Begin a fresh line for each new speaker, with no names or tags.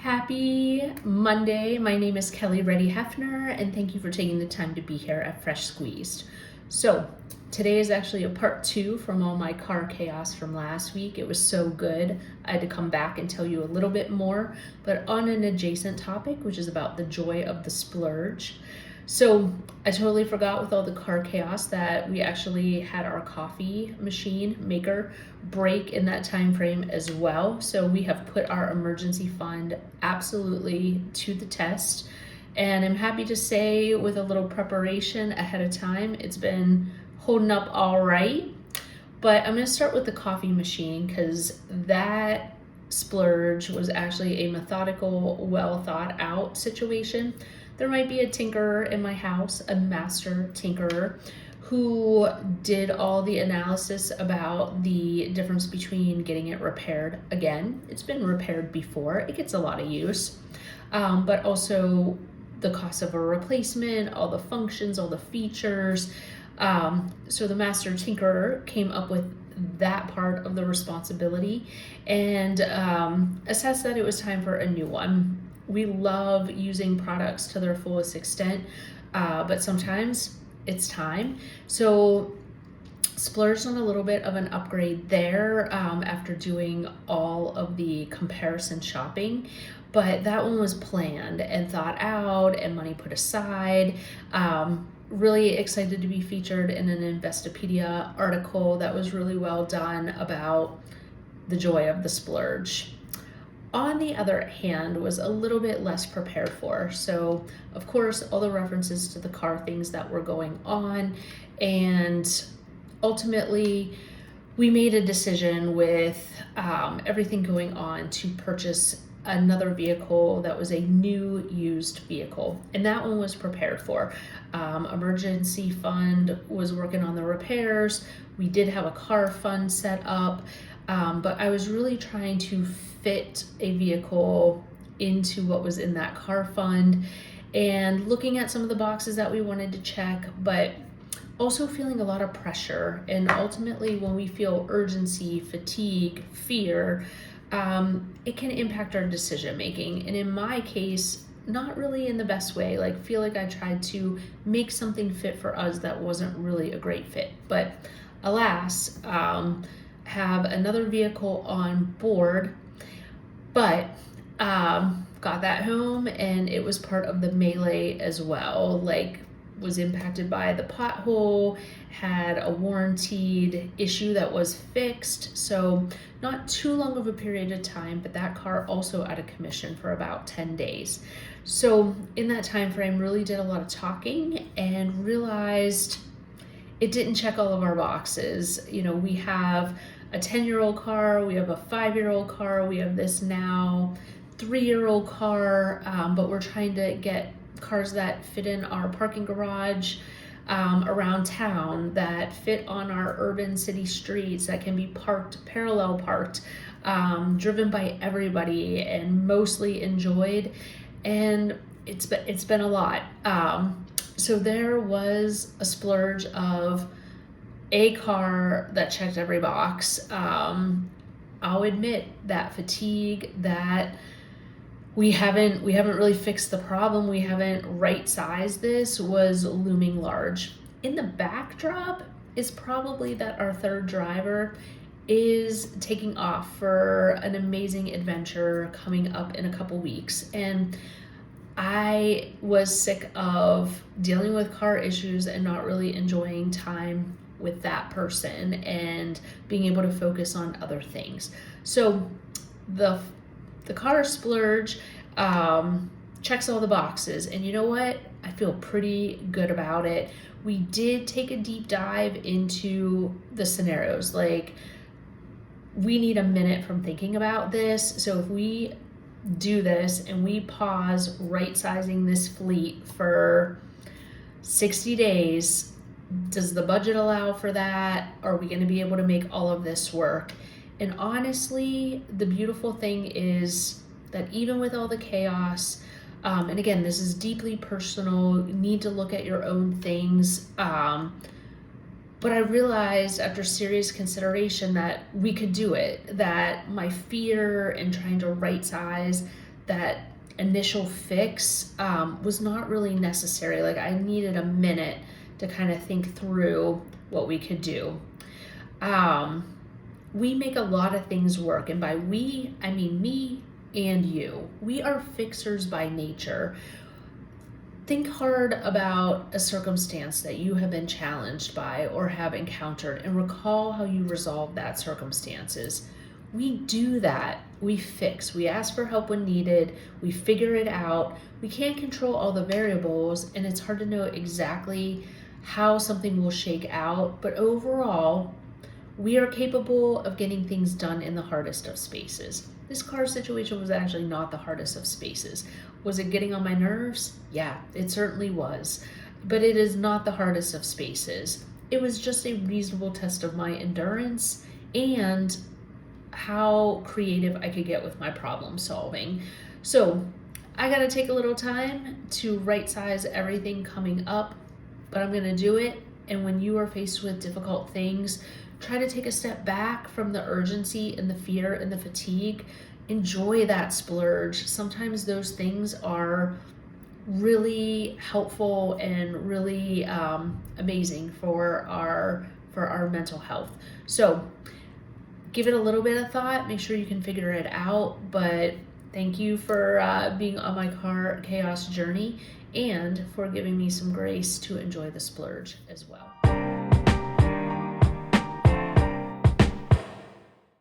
Happy Monday. My name is Kelly Reddy-Heffner, and thank you for taking the time to be here at Fresh Squeezed. So today is actually a part 2 from all my car chaos from last week. It was so good. I had to come back and tell you a little bit more, but on an adjacent topic, which is about the joy of the splurge. So I totally forgot with all the car chaos that we actually had our coffee machine maker break in that time frame as well. So we have put our emergency fund absolutely to the test. And I'm happy to say with a little preparation ahead of time, it's been holding up all right. But I'm gonna start with the coffee machine because that splurge was actually a methodical, well thought out situation. There might be a tinkerer in my house, a master tinkerer, who did all the analysis about the difference between getting it repaired again. It's been repaired before, it gets a lot of use, but also the cost of a replacement, all the functions, all the features. So the master tinkerer came up with that part of the responsibility and assessed that it was time for a new one. We love using products to their fullest extent, but sometimes it's time. So splurged on a little bit of an upgrade there after doing all of the comparison shopping, but that one was planned and thought out and money put aside. Really excited to be featured in an Investopedia article that was really well done about the joy of the splurge. On the other hand, was a little bit less prepared for. So of course, all the references to the car things that were going on, and ultimately we made a decision with everything going on to purchase another vehicle that was a new used vehicle, and that one was prepared for. Emergency fund was working on the repairs. We did have a car fund set up, but I was really trying to fit a vehicle into what was in that car fund and looking at some of the boxes that we wanted to check, but also feeling a lot of pressure. And ultimately, when we feel urgency, fatigue, fear, it can impact our decision making. And in my case, not really in the best way. Like, feel like I tried to make something fit for us that wasn't really a great fit. But alas, have another vehicle on board, but got that home and it was part of the melee as well. Like, was impacted by the pothole, had a warranted issue that was fixed. So not too long of a period of time, but that car also out of commission for about 10 days. So in that time frame, really did a lot of talking and realized it didn't check all of our boxes. You know, we have a 10-year-old car, we have a 5-year-old car, we have this now 3-year-old car, but we're trying to get cars that fit in our parking garage around town, that fit on our urban city streets, that can be parked, parallel parked, driven by everybody and mostly enjoyed. And it's been a lot. So there was a splurge of a car that checked every box. I'll admit that fatigue, that we haven't really fixed the problem, we haven't right-sized this, was looming large. In the backdrop is probably that our third driver is taking off for an amazing adventure coming up in a couple weeks. And I was sick of dealing with car issues and not really enjoying time with that person and being able to focus on other things. So the car splurge checks all the boxes, and you know what? I feel pretty good about it. We did take a deep dive into the scenarios. Like, we need a minute from thinking about this. So if we do this and we pause right-sizing this fleet for 60 days, does the budget allow for that? Are we going to be able to make all of this work? And honestly, the beautiful thing is that even with all the chaos, and again, this is deeply personal, you need to look at your own things, but I realized after serious consideration that we could do it, that my fear in trying to right size that initial fix was not really necessary. Like, I needed a minute to kind of think through what we could do. We make a lot of things work, and by we, I mean me and you. We are fixers by nature. Think hard about a circumstance that you have been challenged by or have encountered, and recall how you resolved that circumstances. We do that. We fix. We ask for help when needed. We figure it out. We can't control all the variables, and it's hard to know exactly how something will shake out, but overall, we are capable of getting things done in the hardest of spaces. This car situation was actually not the hardest of spaces. Was it getting on my nerves? Yeah, it certainly was. But it is not the hardest of spaces. It was just a reasonable test of my endurance and how creative I could get with my problem solving. So I gotta take a little time to right size everything coming up, but I'm gonna do it. And when you are faced with difficult things, try to take a step back from the urgency and the fear and the fatigue. Enjoy that splurge. Sometimes those things are really helpful and really amazing for our mental health. So give it a little bit of thought. Make sure you can figure it out. But thank you for being on my car chaos journey and for giving me some grace to enjoy the splurge as well.